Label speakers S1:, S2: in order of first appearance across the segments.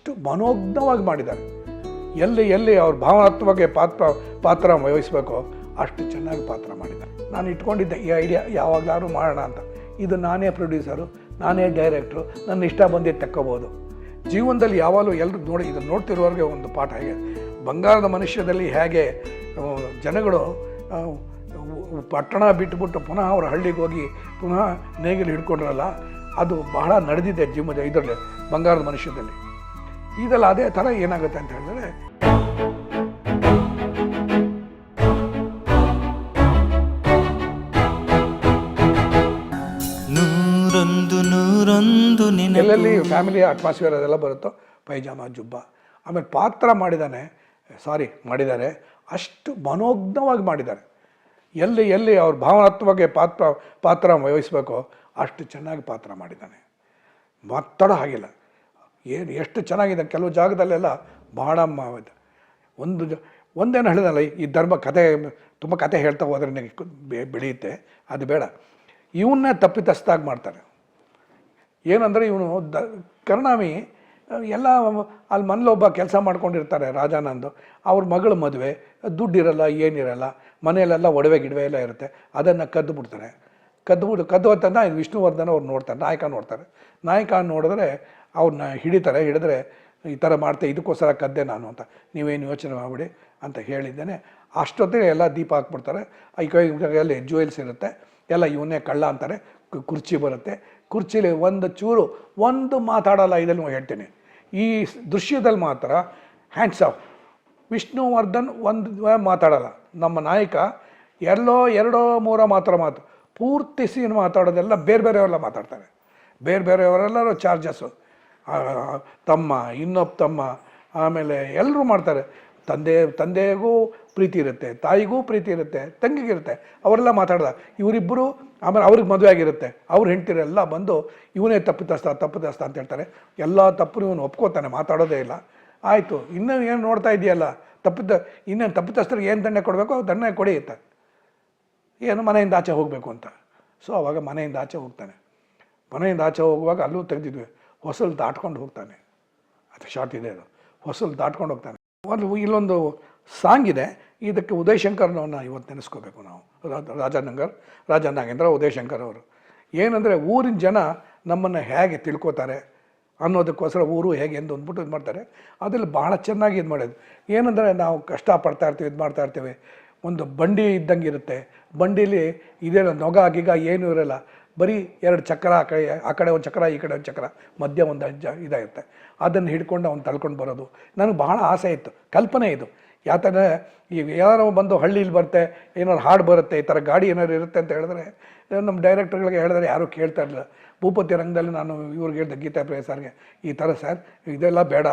S1: ಅಷ್ಟು ಮನೋಜ್ಞವಾಗಿ ಮಾಡಿದ್ದಾರೆ. ಎಲ್ಲಿ ಅವ್ರ ಭಾವನಾತ್ಮಕ ಪಾತ್ರ ವಹಿಸಬೇಕೋ ಅಷ್ಟು ಚೆನ್ನಾಗಿ ಪಾತ್ರ ಮಾಡಿದ್ದಾರೆ. ನಾನು ಇಟ್ಕೊಂಡಿದ್ದೆ ಈ ಐಡಿಯಾ ಯಾವಾಗಲಾದ್ರೂ ಮಾಡೋಣ ಅಂತ. ಇದು ನಾನೇ ಪ್ರೊಡ್ಯೂಸರು, ನಾನೇ ಡೈರೆಕ್ಟ್ರು, ನನ್ನ ಇಷ್ಟ ಬಂದಿದ್ದು ತಕ್ಕೋಬೋದು. ಜೀವನದಲ್ಲಿ ಯಾವಾಗಲೂ ಎಲ್ಲರೂ ನೋಡಿ, ಇದನ್ನು ನೋಡ್ತಿರೋರಿಗೆ ಒಂದು ಪಾಠ. ಹೇಗೆ ಬಂಗಾರದ ಮನುಷ್ಯದಲ್ಲಿ ಹೇಗೆ ಜನಗಳು ಪಟ್ಟಣ ಬಿಟ್ಟುಬಿಟ್ಟು ಪುನಃ ಅವ್ರ ಹಳ್ಳಿಗೆ ಹೋಗಿ ಪುನಃ ನೇಗಿಲು ಹಿಡ್ಕೊಂಡ್ರಲ್ಲ, ಅದು ಬಹಳ ನಡೆದಿದೆ ಜೀವನದ ಇದರಲ್ಲಿ ಬಂಗಾರದ ಮನುಷ್ಯದಲ್ಲಿ. ಇದೆಲ್ಲ ಅದೇ ಥರ ಏನಾಗುತ್ತೆ ಅಂತ ಹೇಳಿದ್ರೆ, ಎಲ್ಲೆಲ್ಲಿ ಫ್ಯಾಮಿಲಿ ಅಟ್ಮಾಸ್ಫಿಯರ್ ಅದೆಲ್ಲ ಬರುತ್ತೋ ಪೈಜಾಮ ಜುಬ್ಬ. ಆಮೇಲೆ ಪಾತ್ರ ಮಾಡಿದ್ದಾರೆ ಅಷ್ಟು ಮನೋಜ್ಞವಾಗಿ ಮಾಡಿದ್ದಾರೆ. ಎಲ್ಲಿ ಅವ್ರ ಭಾವನಾತ್ಮಕ ಪಾತ್ರ ವಹಿಸಬೇಕೋ ಅಷ್ಟು ಚೆನ್ನಾಗಿ ಪಾತ್ರ ಮಾಡಿದ್ದಾನೆ. ಮಾತಾಡೋ ಹಾಗಿಲ್ಲ, ಎಷ್ಟು ಚೆನ್ನಾಗಿದೆ. ಕೆಲವು ಜಾಗದಲ್ಲೆಲ್ಲ ಬಹಳ ಒಂದೇನು ಹೇಳಿದಲ್ಲ, ಈ ಧರ್ಮ ಕಥೆ ತುಂಬ ಕಥೆ ಹೇಳ್ತಾ ಹೋದ್ರೆ ನನಗೆ ಬೆಳೆಯುತ್ತೆ, ಅದು ಬೇಡ. ಇವನ್ನೇ ತಪ್ಪಿತಸ್ಥಾಗಿ ಮಾಡ್ತಾರೆ. ಏನಂದರೆ ಇವನು ಕರ್ಣಾಮಿ ಎಲ್ಲ ಅಲ್ಲಿ ಮನೇಲೊಬ್ಬ ಕೆಲಸ ಮಾಡ್ಕೊಂಡಿರ್ತಾರೆ ರಾಜಾನಂದು. ಅವ್ರ ಮಗಳ ಮದುವೆ, ದುಡ್ಡಿರಲ್ಲ, ಏನಿರಲ್ಲ, ಮನೆಯಲ್ಲೆಲ್ಲ ಒಡವೆ ಗಿಡವೆ ಎಲ್ಲ ಇರುತ್ತೆ. ಅದನ್ನು ಕದ್ದು ಬಿಡ್ತಾರೆ. ಕದ್ದು ಹೊತ್ತಂದ ವಿಷ್ಣುವರ್ಧನ್ ಅವ್ರು ನೋಡ್ತಾರೆ, ನಾಯಕ ನೋಡಿದ್ರೆ ಅವ್ರನ್ನ ಹಿಡಿದ್ರೆ ಈ ಥರ ಮಾಡ್ತೆ, ಇದಕ್ಕೋಸ್ಕರ ಕದ್ದೆ ನಾನು ಅಂತ, ನೀವೇನು ಯೋಚನೆ ಮಾಡಿಬಿಡಿ ಅಂತ ಹೇಳಿದ್ದೇನೆ. ಅಷ್ಟೊತ್ತಿಗೆ ಎಲ್ಲ ದೀಪ ಹಾಕ್ಬಿಡ್ತಾರೆ. ಈ ಕೈಯಲ್ಲಿ ಜ್ಯುವೆಲ್ಸ್ ಇರುತ್ತೆ, ಎಲ್ಲ ಇವನ್ನೇ ಕಳ್ಳ ಅಂತಾರೆ. ಕುರ್ಚಿ ಬರುತ್ತೆ, ಕುರ್ಚಿಲಿ ಒಂದು ಮಾತಾಡಲ್ಲ. ಇದನ್ನು ಹೇಳ್ತೀನಿ, ಈ ದೃಶ್ಯದಲ್ಲಿ ಮಾತ್ರ ಹ್ಯಾಂಡ್ಸ್ ಆಫ್. ವಿಷ್ಣುವರ್ಧನ್ ಒಂದು ಮಾತಾಡಲ್ಲ. ನಮ್ಮ ನಾಯಕ ಎರಡೋ ಮೂರೋ ಮಾತು ಪೂರ್ತಿ ಸೀನ್ ಮಾತಾಡೋದೆಲ್ಲ ಬೇರೆಯವರೆಲ್ಲ ಮಾತಾಡ್ತಾರೆ. ಬೇರೆಯವರೆಲ್ಲರೂ ಚಾರ್ಜಸ್ಸು, ತಮ್ಮ ಇನ್ನೊಬ್ಬ ತಮ್ಮ, ಆಮೇಲೆ ಎಲ್ಲರೂ ಮಾಡ್ತಾರೆ. ತಂದೆಗೂ ಪ್ರೀತಿ ಇರುತ್ತೆ, ತಾಯಿಗೂ ಪ್ರೀತಿ ಇರುತ್ತೆ, ತಂಗಿಗಿರುತ್ತೆ, ಅವರೆಲ್ಲ ಮಾತಾಡ್ದ. ಇವರಿಬ್ಬರು ಆಮೇಲೆ ಅವ್ರಿಗೆ ಮದುವೆ ಆಗಿರುತ್ತೆ, ಅವ್ರ ಹೆಂಡ್ತಿರೆಲ್ಲ ಬಂದು ಇವನೇ ತಪ್ಪಿತಸ್ಥ ಅಂತ ಹೇಳ್ತಾರೆ. ಎಲ್ಲ ತಪ್ಪು ಇವನು ಒಪ್ಕೋತಾನೆ, ಮಾತಾಡೋದೇ ಇಲ್ಲ. ಆಯಿತು, ಇನ್ನೂ ಏನು ನೋಡ್ತಾ ಇದೆಯಲ್ಲ, ಇನ್ನೇನು ತಪ್ಪಿತಸ್ಥರಿಗೆ ಏನು ದಂಡ ಕೊಡಬೇಕು, ದಂಡ ಕೊಡಿ ಅಂತ, ಏನು ಮನೆಯಿಂದ ಆಚೆ ಹೋಗಬೇಕು ಅಂತ. ಸೊ ಆವಾಗ ಮನೆಯಿಂದ ಆಚೆ ಹೋಗ್ತಾನೆ. ಮನೆಯಿಂದ ಆಚೆ ಹೋಗುವಾಗ ಅಲ್ಲೂ ತೆಗೆದಿದ್ವಿ, ಹೊಸಲು ದಾಟ್ಕೊಂಡು ಹೋಗ್ತಾನೆ. ಅದು ಶಾರ್ಟ್ ಇದೆ, ಅದು ಹೊಸಲು ದಾಟ್ಕೊಂಡು ಹೋಗ್ತಾನೆ. ಇಲ್ಲೊಂದು ಸಾಂಗ್ ಇದೆ, ಇದಕ್ಕೆ ಉದಯ್ ಶಂಕರ್ನವನ್ನ ಇವತ್ತು ನೆನೆಸ್ಕೋಬೇಕು ನಾವು. ರಾಜನಾಗೇಂದ್ರ ಉದಯ್ ಶಂಕರ್ ಅವರು ಏನಂದರೆ, ಊರಿನ ಜನ ನಮ್ಮನ್ನು ಹೇಗೆ ತಿಳ್ಕೊತಾರೆ ಅನ್ನೋದಕ್ಕೋಸ್ಕರ ಊರು ಹೇಗೆ ಎಂದು ಅಂದ್ಬಿಟ್ಟು ಇದು ಮಾಡ್ತಾರೆ. ಅದರಲ್ಲಿ ಭಾಳ ಚೆನ್ನಾಗಿ ಇದು ಮಾಡೋದು ಏನಂದರೆ, ನಾವು ಕಷ್ಟಪಡ್ತಾ ಇರ್ತೀವಿ, ಇದು ಮಾಡ್ತಾ ಇರ್ತೀವಿ. ಒಂದು ಬಂಡಿ ಇದ್ದಂಗೆ ಇರುತ್ತೆ, ಬಂಡೀಲಿ ಇದೆಲ್ಲ ನೊಗ ಗಿಗ ಏನೂ ಇರೋಲ್ಲ, ಬರೀ 2 ಚಕ್ರ, ಆ ಕಡೆ ಒಂದು ಚಕ್ರ, ಈ ಕಡೆ ಒಂದು ಚಕ್ರ, ಮಧ್ಯ ಒಂದು ಇದಾಗುತ್ತೆ. ಅದನ್ನು ಹಿಡ್ಕೊಂಡು ಅವ್ನು ತಳ್ಕೊಂಡು ಬರೋದು ನನಗೆ ಬಹಳ ಆಸೆ ಇತ್ತು, ಕಲ್ಪನೆ ಇದು. ಯಾಕಂದರೆ ಈಗ ಯಾರೋ ಬಂದು ಹಳ್ಳಿಲಿ ಬರುತ್ತೆ, ಏನಾದ್ರು ಹಾಡು ಬರುತ್ತೆ, ಈ ಥರ ಗಾಡಿ ಏನಾದ್ರು ಇರುತ್ತೆ ಅಂತ ಹೇಳಿದ್ರೆ, ನಮ್ಮ ಡೈರೆಕ್ಟರ್ಗಳಿಗೆ ಹೇಳಿದ್ರೆ ಯಾರೂ ಕೇಳ್ತಾ ಇರಲಿಲ್ಲ. ಭೂಪತಿ ರಂಗದಲ್ಲಿ ನಾನು ಇವ್ರಿಗೆ ಹೇಳಿದೆ, ಗೀತಾ ಪ್ರಿಯ ಸರ್ಗೆ, ಈ ಥರ ಸರ್ ಇದೆಲ್ಲ ಬೇಡ,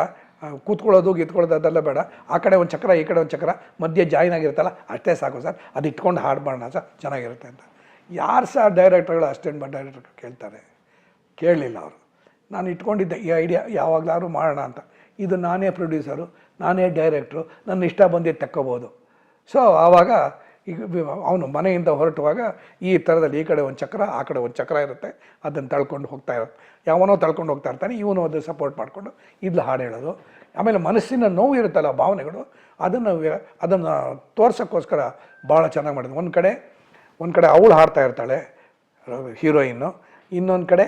S1: ಕೂತ್ಕೊಳ್ಳೋದು ಗೀತ್ಕೊಳ್ಳೋದು ಅದೆಲ್ಲ ಬೇಡ, ಆ ಕಡೆ ಒಂದು ಚಕ್ರ, ಈ ಕಡೆ ಒಂದು ಚಕ್ರ, ಮಧ್ಯೆ ಜಾಯಿನ್ ಆಗಿರುತ್ತಲ್ಲ ಅಷ್ಟೇ ಸಾಕು ಸರ್, ಅದು ಇಟ್ಕೊಂಡು ಹಾಡು ಮಾಡೋಣ ಸರ್, ಚೆನ್ನಾಗಿರುತ್ತೆ ಅಂತ. ಯಾರು ಸಹ ಡೈರೆಕ್ಟರ್ಗಳು ಅಸಿಸ್ಟೆಂಟ್ ಡೈರೆಕ್ಟರ್ ಕೇಳ್ತಾರೆ? ಕೇಳಲಿಲ್ಲ ಅವರು. ನಾನು ಇಟ್ಕೊಂಡಿದ್ದೆ ಈ ಐಡಿಯಾ ಯಾವಾಗಲಾದ್ರೂ ಮಾಡೋಣ ಅಂತ. ಇದು ನಾನೇ ಪ್ರೊಡ್ಯೂಸರು, ನಾನೇ ಡೈರೆಕ್ಟ್ರು, ನನ್ನ ಇಷ್ಟ ಬಂದಿದ್ದು ತಕ್ಕೋಬೋದು. ಸೊ ಆವಾಗ ಈಗ ಅವನು ಮನೆಯಿಂದ ಹೊರಟುವಾಗ ಈ ಥರದಲ್ಲಿ ಈ ಕಡೆ ಒಂದು ಚಕ್ರ, ಆ ಕಡೆ ಒಂದು ಚಕ್ರ ಇರುತ್ತೆ, ಅದನ್ನು ತಳ್ಕೊಂಡು ಹೋಗ್ತಾ ಇರುತ್ತೆ. ಯಾವನೋ ತಳ್ಕೊಂಡು ಹೋಗ್ತಾ ಇರ್ತಾನೆ, ಇವನು ಅದು ಸಪೋರ್ಟ್ ಮಾಡಿಕೊಂಡು ಇದ್ಲು ಹಾಡು ಹೇಳೋದು. ಆಮೇಲೆ ಮನಸ್ಸಿನ ನೋವು ಇರುತ್ತಲ್ಲ, ಭಾವನೆಗಳು, ಅದನ್ನು ತೋರ್ಸೋಕ್ಕೋಸ್ಕರ ಭಾಳ ಚೆನ್ನಾಗಿ ಮಾಡಿದೆ. ಒಂದು ಕಡೆ ಅವಳು ಹಾಡ್ತಾ ಇರ್ತಾಳೆ ಹೀರೋಯಿನ್ನು, ಇನ್ನೊಂದು ಕಡೆ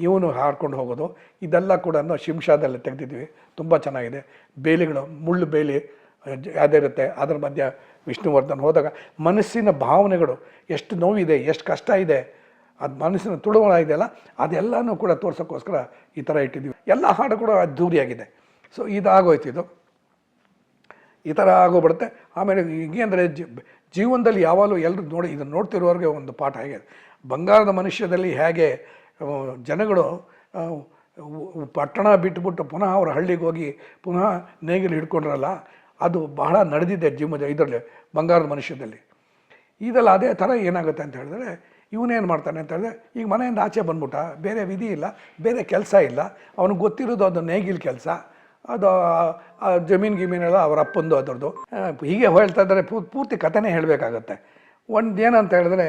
S1: ಇವನು ಹಾಡ್ಕೊಂಡು ಹೋಗೋದು. ಇದೆಲ್ಲ ಕೂಡ ಶಿಂಷಾದಲ್ಲಿ ತೆಗೆದಿದ್ವಿ, ತುಂಬ ಚೆನ್ನಾಗಿದೆ. ಬೇಲಿಗಳು, ಮುಳ್ಳು ಬೇಲಿ ಅದೇ ಇರುತ್ತೆ, ಅದರ ಮಧ್ಯ ವಿಷ್ಣುವರ್ಧನ್ ಹೋದಾಗ ಮನಸ್ಸಿನ ಭಾವನೆಗಳು, ಎಷ್ಟು ನೋವಿದೆ, ಎಷ್ಟು ಕಷ್ಟ ಇದೆ, ಅದು ಮನಸ್ಸಿನ ತುಳುವಳ ಇದೆಯಲ್ಲ, ಅದೆಲ್ಲನೂ ಕೂಡ ತೋರ್ಸೋಕ್ಕೋಸ್ಕರ ಈ ಥರ ಇಟ್ಟಿದ್ದೀವಿ. ಎಲ್ಲ ಹಾಡು ಕೂಡ ಅದ್ದೂರಿಯಾಗಿದೆ. ಸೊ ಇದಾಗೋಯ್ತಿದ್ದು, ಈ ಥರ ಆಗೋಗ್ಬಿಡುತ್ತೆ. ಆಮೇಲೆ ಹೀಗೇಂದರೆ ಜೀವನದಲ್ಲಿ ಯಾವಾಗಲೂ ಎಲ್ಲರೂ ನೋಡಿ, ಇದನ್ನು ನೋಡ್ತಿರೋರಿಗೆ ಒಂದು ಪಾಠ. ಹೇಗೆ ಬಂಗಾರದ ಮನುಷ್ಯದಲ್ಲಿ ಹೇಗೆ ಜನಗಳು ಪಟ್ಟಣ ಬಿಟ್ಟುಬಿಟ್ಟು ಪುನಃ ಅವ್ರ ಹಳ್ಳಿಗೆ ಹೋಗಿ ಪುನಃ ನೇಗಿಲು ಹಿಡ್ಕೊಂಡ್ರಲ್ಲ, ಅದು ಬಹಳ ನಡೆದಿದೆ ಜೀವನದ ಇದರಲ್ಲಿ ಬಂಗಾರದ ಮನುಷ್ಯದಲ್ಲಿ. ಇದೆಲ್ಲ ಅದೇ ಥರ ಏನಾಗುತ್ತೆ ಅಂತ ಹೇಳಿದ್ರೆ, ಇವನೇನು ಮಾಡ್ತಾನೆ ಅಂತ ಹೇಳಿದ್ರೆ, ಈಗ ಮನೆಯಿಂದ ಆಚೆ ಬಂದ್ಬಿಟ್ಟ, ಬೇರೆ ವಿಧಿ ಇಲ್ಲ, ಬೇರೆ ಕೆಲಸ ಇಲ್ಲ, ಅವನಿಗೆ ಗೊತ್ತಿರೋದು ಅದು ನೇಗಿಲು ಕೆಲಸ, ಅದು ಜಮೀನೆಲ್ಲ ಅವ್ರ ಅಪ್ಪಂದು ಅದರದ್ದು. ಹೀಗೆ ಹೇಳ್ತಾ ಇದ್ದಾರೆ, ಪೂರ್ತಿ ಕಥೆನೇ ಹೇಳಬೇಕಾಗತ್ತೆ. ಒಂದು ಏನಂತ ಹೇಳಿದ್ರೆ,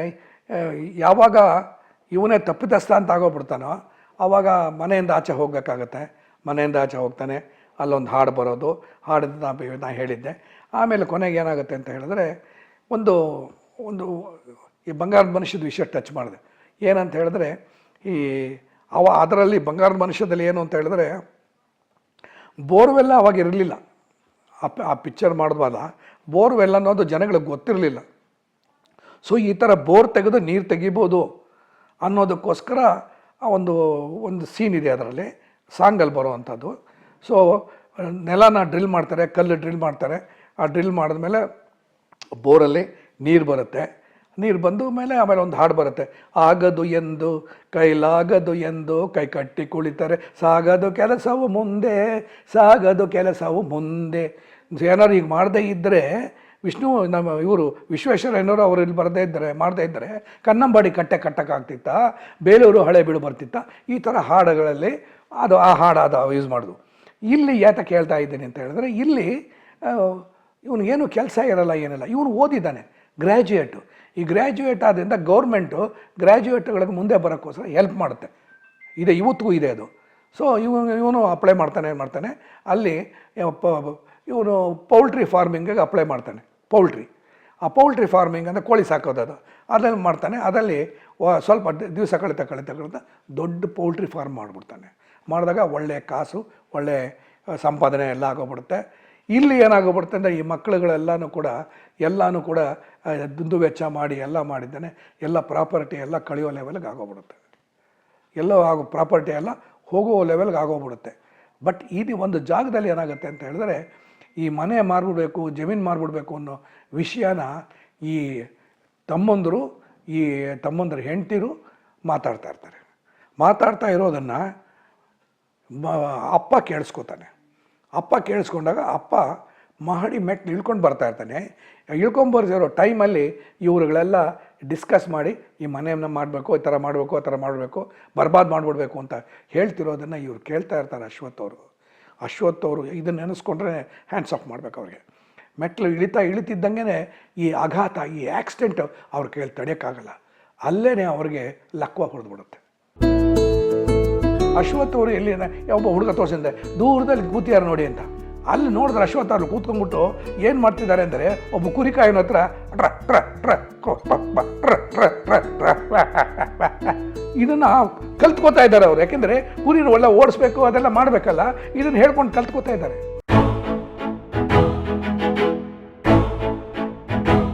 S1: ಯಾವಾಗ ಇವನೇ ತಪ್ಪಿತಸ್ಥ ಅಂತ ಆಗೋಗ್ಬಿಡ್ತಾನೋ ಆವಾಗ ಮನೆಯಿಂದ ಆಚೆ ಹೋಗಬೇಕಾಗತ್ತೆ. ಮನೆಯಿಂದ ಆಚೆ ಹೋಗ್ತಾನೆ, ಅಲ್ಲೊಂದು ಹಾಡು ಬರೋದು, ಹಾಡಿದ್ದು ನಾ ಹೇಳಿದ್ದೆ. ಆಮೇಲೆ ಕೊನೆಗೆ ಏನಾಗುತ್ತೆ ಅಂತ ಹೇಳಿದ್ರೆ ಒಂದು ಒಂದು ಈ ಬಂಗಾರದ ಮನುಷ್ಯದ ವಿಷಯ ಟಚ್ ಮಾಡಿದೆ. ಏನಂತ ಹೇಳಿದ್ರೆ ಈ ಅದರಲ್ಲಿ ಬಂಗಾರದ ಮನುಷ್ಯದಲ್ಲಿ ಏನು ಅಂತ ಹೇಳಿದ್ರೆ ಬೋರ್ವೆಲ್ಲ ಅವಾಗ ಇರಲಿಲ್ಲ. ಆ ಪಿಕ್ಚರ್ ಮಾಡಿದ್ವಲ್ಲ, ಬೋರ್ವೆಲ್ ಅನ್ನೋದು ಜನಗಳಿಗೆ ಗೊತ್ತಿರಲಿಲ್ಲ. ಸೊ ಈ ಥರ ಬೋರ್ ತೆಗೆದು ನೀರು ತೆಗಿಬೋದು ಅನ್ನೋದಕ್ಕೋಸ್ಕರ ಒಂದು ಸೀನ್ ಇದೆ ಅದರಲ್ಲಿ, ಸಾಂಗಲ್ಲಿ ಬರೋವಂಥದ್ದು. ಸೊ ನೆಲನ ಡ್ರಿಲ್ ಮಾಡ್ತಾರೆ, ಕಲ್ಲು ಡ್ರಿಲ್ ಮಾಡ್ತಾರೆ. ಆ ಡ್ರಿಲ್ ಮಾಡಿದ್ಮೇಲೆ ಬೋರಲ್ಲಿ ನೀರು ಬರುತ್ತೆ. ನೀರು ಬಂದು ಆಮೇಲೆ ಒಂದು ಹಾಡು ಬರುತ್ತೆ, ಆಗದು ಎಂದು ಕೈಲಾಗದು ಎಂದು ಕೈ ಕಟ್ಟಿ ಕುಳಿತಾರೆ, ಸಾಗದು ಕೆಲಸವು ಮುಂದೆ, ಸಾಗದು ಕೆಲಸವು ಮುಂದೆ. ಏನಾದ್ರು ಈಗ ಮಾಡದೇ ಇದ್ದರೆ ವಿಷ್ಣು ಇವರು ವಿಶ್ವೇಶ್ವರಯ್ಯನವರು ಅವರು ಇಲ್ಲಿ ಮಾಡದೇ ಇದ್ದರೆ ಕನ್ನಂಬಾಡಿ ಕಟ್ಟಕ್ಕಾಗ್ತಿತ್ತ, ಬೇಲೂರು ಹಳೆ ಬೀಡು ಬರ್ತಿತ್ತ. ಈ ಥರ ಹಾಡುಗಳಲ್ಲಿ ಆ ಹಾಡು ಯೂಸ್ ಮಾಡೋದು. ಇಲ್ಲಿ ಯಾತಕ್ಕೆ ಹೇಳ್ತಾ ಇದ್ದೀನಿ ಅಂತ ಹೇಳಿದ್ರೆ, ಇಲ್ಲಿ ಇವನಿಗೇನು ಕೆಲಸ ಇರಲ್ಲ, ಏನಿಲ್ಲ. ಇವನು ಓದಿದ್ದಾನೆ, ಗ್ರ್ಯಾಜುಯೇಟು. ಈ ಗ್ರ್ಯಾಜುಯೇಟ್ ಆದ್ದರಿಂದ ಗೌರ್ಮೆಂಟು ಗ್ರ್ಯಾಜುಯೇಟ್ಗಳಿಗೆ ಮುಂದೆ ಬರೋಕ್ಕೋಸ್ಕರ ಹೆಲ್ಪ್ ಮಾಡುತ್ತೆ. ಇವತ್ತಿಗೂ ಇದೆ ಅದು. ಸೊ ಇವನು ಅಪ್ಲೈ ಮಾಡ್ತಾನೆ ಅಲ್ಲಿ ಇವನು ಪೌಲ್ಟ್ರಿ ಫಾರ್ಮಿಂಗಿಗೆ ಅಪ್ಲೈ ಮಾಡ್ತಾನೆ. ಆ ಪೌಲ್ಟ್ರಿ ಫಾರ್ಮಿಂಗ್ ಅಂದರೆ ಕೋಳಿ ಸಾಕೋದು, ಅದನ್ನು ಮಾಡ್ತಾನೆ. ಅದರಲ್ಲಿ ಸ್ವಲ್ಪ ದಿವಸ ಕಳೀತಾ ದೊಡ್ಡ ಪೌಲ್ಟ್ರಿ ಫಾರ್ಮ್ ಮಾಡಿಬಿಡ್ತಾನೆ. ಮಾಡಿದಾಗ ಒಳ್ಳೆಯ ಕಾಸು, ಒಳ್ಳೆಯ ಸಂಪಾದನೆ ಎಲ್ಲ ಆಗೋಗ್ಬಿಡುತ್ತೆ. ಇಲ್ಲಿ ಏನಾಗೋಗ್ಬಿಡುತ್ತೆ ಅಂದರೆ ಈ ಮಕ್ಕಳುಗಳೆಲ್ಲನೂ ಕೂಡ ದುಂದು ವೆಚ್ಚ ಮಾಡಿ ಎಲ್ಲ ಮಾಡಿದ್ದಾನೆ. ಎಲ್ಲ ಪ್ರಾಪರ್ಟಿ ಎಲ್ಲ ಕಳೆಯೋ ಲೆವೆಲ್ಗೆ ಆಗೋಗ್ಬಿಡುತ್ತೆ. ಪ್ರಾಪರ್ಟಿ ಎಲ್ಲ ಹೋಗೋ ಲೆವೆಲ್ಗೆ ಆಗೋಗ್ಬಿಡುತ್ತೆ. ಬಟ್ ಇದು ಒಂದು ಜಾಗದಲ್ಲಿ ಏನಾಗುತ್ತೆ ಅಂತ ಹೇಳಿದ್ರೆ, ಈ ಮನೆ ಮಾರ್ಬಿಡ್ಬೇಕು, ಜಮೀನು ಮಾರ್ಬಿಡ್ಬೇಕು ಅನ್ನೋ ವಿಷಯನ ಈ ತಮ್ಮಂದರು ಹೆಂಡ್ತಿರು ಮಾತಾಡ್ತಾ ಇರೋದನ್ನು ಅಪ್ಪ ಕೇಳಿಸ್ಕೊತಾನೆ. ಕೇಳಿಸ್ಕೊಂಡಾಗ ಅಪ್ಪ ಮಹಡಿ ಮೆಟ್ಲು ಇಳ್ಕೊಂಡು ಬರ್ತಾ ಇರ್ತಾನೆ. ಇಳ್ಕೊಂಬರ್ಸಿರೋ ಟೈಮಲ್ಲಿ ಇವರುಗಳೆಲ್ಲ ಡಿಸ್ಕಸ್ ಮಾಡಿ ಈ ಮನೆಯನ್ನು ಮಾಡಬೇಕು, ಈ ಥರ ಮಾಡಬೇಕು, ಬರ್ಬಾದ್ ಮಾಡಿಬಿಡ್ಬೇಕು ಅಂತ ಹೇಳ್ತಿರೋದನ್ನು ಇವ್ರು ಕೇಳ್ತಾ ಇರ್ತಾರೆ. ಅಶ್ವಥ್ ಅವರು ಇದನ್ನು ನೆನೆಸ್ಕೊಂಡ್ರೆ ಹ್ಯಾಂಡ್ಸ್ ಆಫ್ ಮಾಡಬೇಕು ಅವ್ರಿಗೆ. ಮೆಟ್ಲು ಇಳಿತಿದ್ದಂಗೆ ಈ ಆಘಾತ, ಈ ಆಕ್ಸಿಡೆಂಟ್ ಅವ್ರ ಕೈಯಲ್ಲಿ ತಡೆಯೋಕ್ಕಾಗಲ್ಲ. ಅಲ್ಲೇ ಅವ್ರಿಗೆ ಲಕ್ವ ಹೊಡೆದ್ಬಿಡುತ್ತೆ. ಅಶ್ವಥ್ ಅವರು ಎಲ್ಲಿನ ಒಬ್ಬ ಹುಡುಗ ತೋರಿಸಿದೆ, ದೂರದಲ್ಲಿ ಕೂತಿಯಾರು ನೋಡಿ ಅಂತ. ಅಲ್ಲಿ ನೋಡಿದ್ರೆ ಅಶ್ವಥ್ ಅವರು ಕೂತ್ಕೊಂಡ್ಬಿಟ್ಟು ಏನು ಮಾಡ್ತಿದ್ದಾರೆ ಅಂದರೆ, ಒಬ್ಬ ಕುರಿಕಾಯಿನ ಹತ್ರ ಇದನ್ನು ಕಲ್ತ್ಕೋತಾ ಇದ್ದಾರೆ ಅವರು. ಯಾಕೆಂದರೆ ಕುರಿನ ಒಳ್ಳೆ ಓಡಿಸ್ಬೇಕು, ಅದೆಲ್ಲ ಮಾಡಬೇಕಲ್ಲ, ಇದನ್ನು ಹೇಳ್ಕೊಂಡು ಕಲ್ತ್ಕೋತಾ ಇದ್ದಾರೆ.